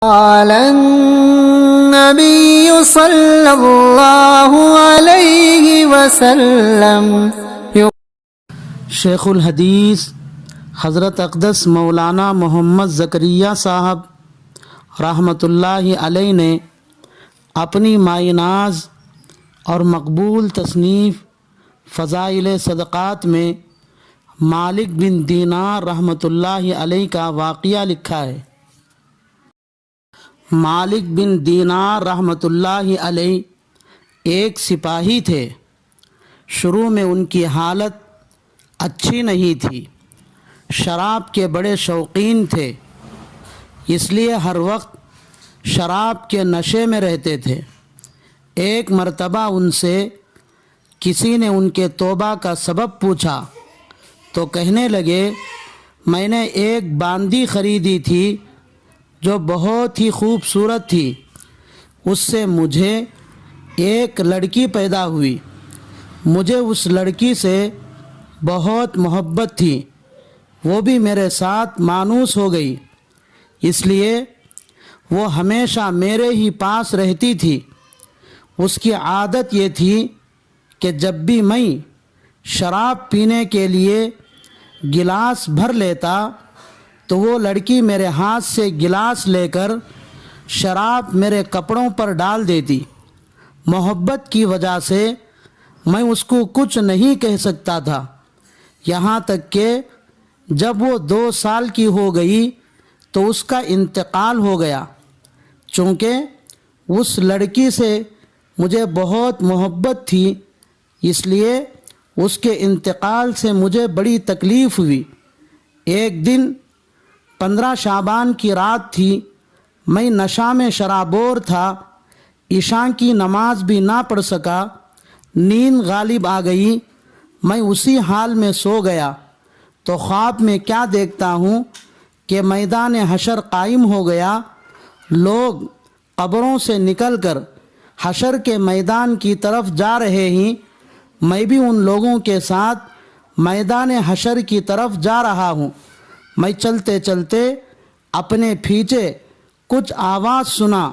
قال النبي صلى الله عليه وسلم شیخ الحدیث حضرت اقدس مولانا محمد زکریا صاحب رحمۃ اللہ علیہ نے اپنی مائع ناز اور مقبول تصنیف فضائل صدقات میں مالک بن دینار رحمۃ اللہ علیہ کا واقعہ لکھا ہے۔ مالک بن دینار رحمۃ اللہ علیہ ایک سپاہی تھے۔ شروع میں ان کی حالت اچھی نہیں تھی، شراب کے بڑے شوقین تھے، اس لیے ہر وقت شراب کے نشے میں رہتے تھے۔ ایک مرتبہ ان سے کسی نے ان کے توبہ کا سبب پوچھا تو کہنے لگے، میں نے ایک باندی خریدی تھی جو بہت ہی خوبصورت تھی، اس سے مجھے ایک لڑکی پیدا ہوئی، مجھے اس لڑکی سے بہت محبت تھی، وہ بھی میرے ساتھ مانوس ہو گئی، اس لیے وہ ہمیشہ میرے ہی پاس رہتی تھی۔ اس کی عادت یہ تھی کہ جب بھی میں شراب پینے کے لیے گلاس بھر لیتا تو وہ لڑکی میرے ہاتھ سے گلاس لے کر شراب میرے کپڑوں پر ڈال دیتی۔ محبت کی وجہ سے میں اس کو کچھ نہیں کہہ سکتا تھا، یہاں تک کہ جب وہ 2 سال کی ہو گئی تو اس کا انتقال ہو گیا۔ چونکہ اس لڑکی سے مجھے بہت محبت تھی، اس لیے اس کے انتقال سے مجھے بڑی تکلیف ہوئی۔ ایک دن 15 شعبان کی رات تھی، میں نشہ میں شرابور تھا، عشاء کی نماز بھی نہ پڑھ سکا، نیند غالب آ گئی، میں اسی حال میں سو گیا تو خواب میں کیا دیکھتا ہوں کہ میدان حشر قائم ہو گیا، لوگ قبروں سے نکل کر حشر کے میدان کی طرف جا رہے ہیں، میں بھی ان لوگوں کے ساتھ میدان حشر کی طرف جا رہا ہوں۔ میں چلتے چلتے اپنے پیچھے کچھ آواز سنا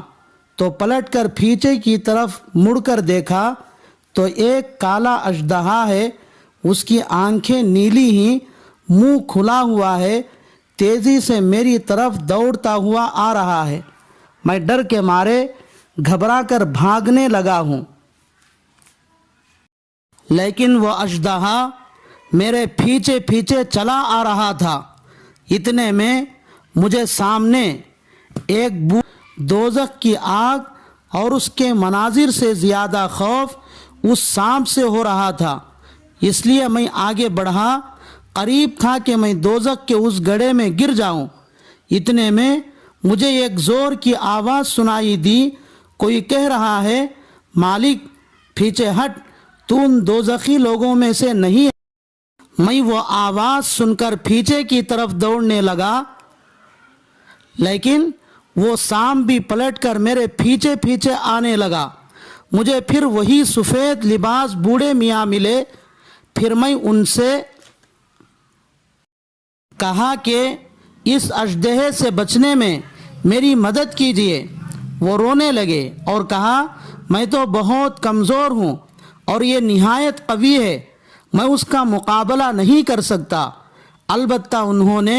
تو پلٹ کر پیچھے کی طرف مڑ کر دیکھا تو ایک کالا اژدہا ہے، اس کی آنکھیں نیلی ہیں، منہ کھلا ہوا ہے، تیزی سے میری طرف دوڑتا ہوا آ رہا ہے۔ میں ڈر کے مارے گھبرا کر بھاگنے لگا ہوں، لیکن وہ اژدہا میرے پیچھے پیچھے چلا آ رہا تھا۔ اتنے میں مجھے سامنے ایک دوزخ کی آگ اور اس کے مناظر سے زیادہ خوف اس سانپ سے ہو رہا تھا، اس لیے میں آگے بڑھا، قریب تھا کہ میں دوزخ کے اس گڑھے میں گر جاؤں۔ اتنے میں مجھے ایک زور کی آواز سنائی دی، کوئی کہہ رہا ہے، مالک پیچھے ہٹ، تو ان دوزخی لوگوں میں سے نہیں ہے۔ میں وہ آواز سن کر پیچھے کی طرف دوڑنے لگا، لیکن وہ سانپ بھی پلٹ کر میرے پیچھے پیچھے آنے لگا۔ مجھے پھر وہی سفید لباس بوڑھے میاں ملے، پھر میں ان سے کہا کہ اس اژدہے سے بچنے میں میری مدد کیجیے۔ وہ رونے لگے اور کہا، میں تو بہت کمزور ہوں اور یہ نہایت قوی ہے، میں اس کا مقابلہ نہیں کر سکتا۔ البتہ انہوں نے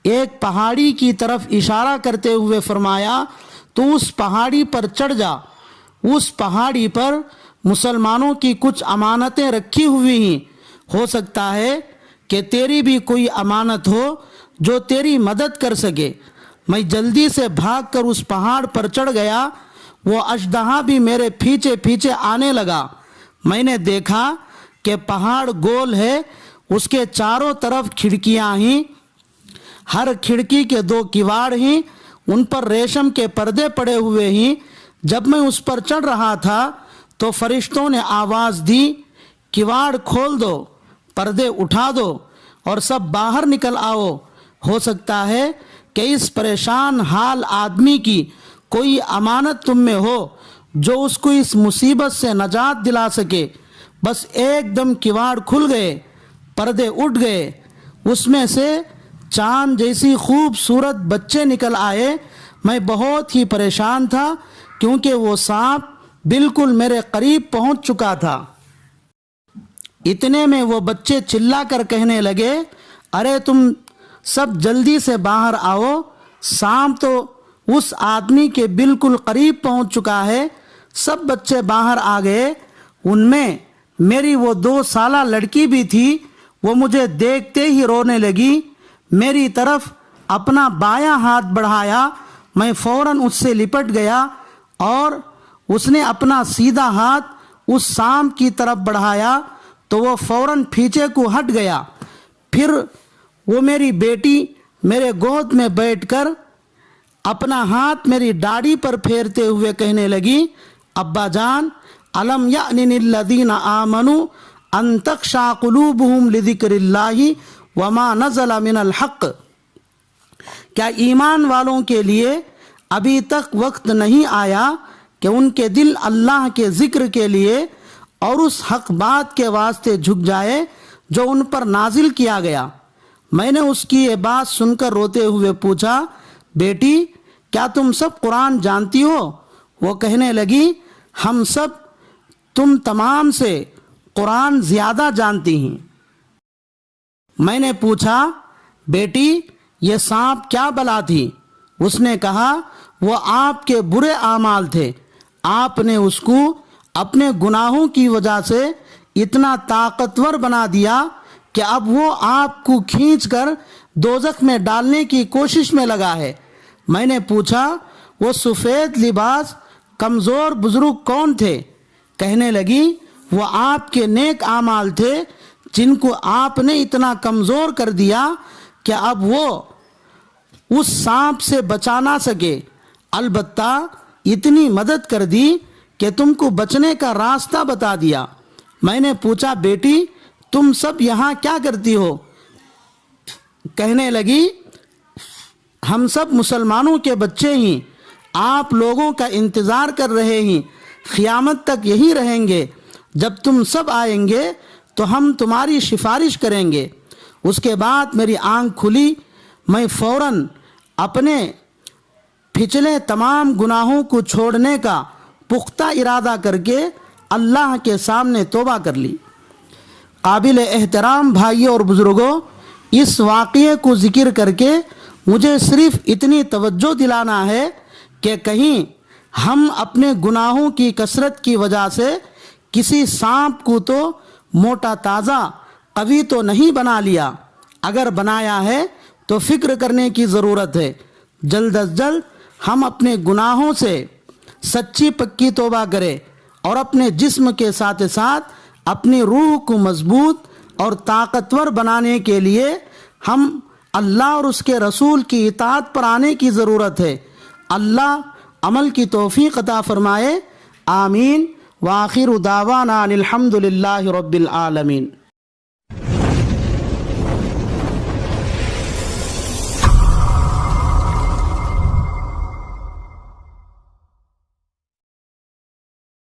ایک پہاڑی کی طرف اشارہ کرتے ہوئے فرمایا، تو اس پہاڑی پر چڑھ جا، اس پہاڑی پر مسلمانوں کی کچھ امانتیں رکھی ہوئی ہیں، ہو سکتا ہے کہ تیری بھی کوئی امانت ہو جو تیری مدد کر سکے۔ میں جلدی سے بھاگ کر اس پہاڑ پر چڑھ گیا، وہ اژدہا بھی میرے پیچھے پیچھے آنے لگا۔ میں نے دیکھا کہ پہاڑ گول ہے، اس کے چاروں طرف کھڑکیاں ہیں، ہر کھڑکی کے 2 کواڑ ہیں، ان پر ریشم کے پردے پڑے ہوئے ہیں۔ جب میں اس پر چڑھ رہا تھا تو فرشتوں نے آواز دی، کواڑ کھول دو، پردے اٹھا دو اور سب باہر نکل آؤ، ہو سکتا ہے کہ اس پریشان حال آدمی کی کوئی امانت تم میں ہو جو اس کو اس مصیبت سے نجات دلا سکے۔ بس ایک دم کواڑ کھل گئے، پردے اٹھ گئے، اس میں سے چاند جیسی خوبصورت بچے نکل آئے۔ میں بہت ہی پریشان تھا کیونکہ وہ سانپ بالکل میرے قریب پہنچ چکا تھا۔ اتنے میں وہ بچے چلا کر کہنے لگے، ارے تم سب جلدی سے باہر آؤ، سانپ تو اس آدمی کے بالکل قریب پہنچ چکا ہے۔ سب بچے باہر آ گئے۔ ان میں میری وہ 2 سالہ لڑکی بھی تھی۔ وہ مجھے دیکھتے ہی رونے لگی، میری طرف اپنا بایاں ہاتھ بڑھایا۔ میں فوراً اس سے لپٹ گیا اور اس نے اپنا سیدھا ہاتھ اس سانپ کی طرف بڑھایا تو وہ فوراً پیچھے کو ہٹ گیا۔ پھر وہ میری بیٹی میرے گود میں بیٹھ کر اپنا ہاتھ میری داڑھی پر پھیرتے ہوئے کہنے لگی، ابا جان، الم یأن للذین آمنوا ان تخشع قلوبہم لذکر اللہ وما نزل من الحق، کیا ایمان والوں کے لیے ابھی تک وقت نہیں آیا کہ ان کے دل اللہ کے ذکر کے لیے اور اس حق بات کے واسطے جھک جائے جو ان پر نازل کیا گیا؟ میں نے اس کی یہ بات سن کر روتے ہوئے پوچھا، بیٹی کیا تم سب قرآن جانتی ہو؟ وہ کہنے لگی، ہم سب تم تمام سے قرآن زیادہ جانتی ہیں۔ میں نے پوچھا، بیٹی یہ سانپ کیا بلا تھی؟ اس نے کہا، وہ آپ کے برے اعمال تھے، آپ نے اس کو اپنے گناہوں کی وجہ سے اتنا طاقتور بنا دیا کہ اب وہ آپ کو کھینچ کر دوزخ میں ڈالنے کی کوشش میں لگا ہے۔ میں نے پوچھا، وہ سفید لباس کمزور بزرگ کون تھے؟ کہنے لگی، وہ آپ کے نیک اعمال تھے جن کو آپ نے اتنا کمزور کر دیا کہ اب وہ اس سانپ سے بچا نہ سکے، البتہ اتنی مدد کر دی کہ تم کو بچنے کا راستہ بتا دیا۔ میں نے پوچھا، بیٹی تم سب یہاں کیا کرتی ہو؟ کہنے لگی، ہم سب مسلمانوں کے بچے ہیں، آپ لوگوں کا انتظار کر رہے ہیں، قیامت تک یہی رہیں گے، جب تم سب آئیں گے تو ہم تمہاری سفارش کریں گے۔ اس کے بعد میری آنکھ کھلی، میں فوراً اپنے پچھلے تمام گناہوں کو چھوڑنے کا پختہ ارادہ کر کے اللہ کے سامنے توبہ کر لی۔ قابل احترام بھائیوں اور بزرگوں، اس واقعے کو ذکر کر کے مجھے صرف اتنی توجہ دلانا ہے کہ کہیں ہم اپنے گناہوں کی کثرت کی وجہ سے کسی سانپ کو تو موٹا تازہ قوی تو نہیں بنا لیا، اگر بنایا ہے تو فکر کرنے کی ضرورت ہے۔ جلد از جلد ہم اپنے گناہوں سے سچی پکی توبہ کریں اور اپنے جسم کے ساتھ ساتھ اپنی روح کو مضبوط اور طاقتور بنانے کے لیے ہم اللہ اور اس کے رسول کی اطاعت پر آنے کی ضرورت ہے۔ اللہ عمل کی توفیق عطا فرمائے، آمین۔ وآخر دعوانا ان الحمد للہ رب العالمین۔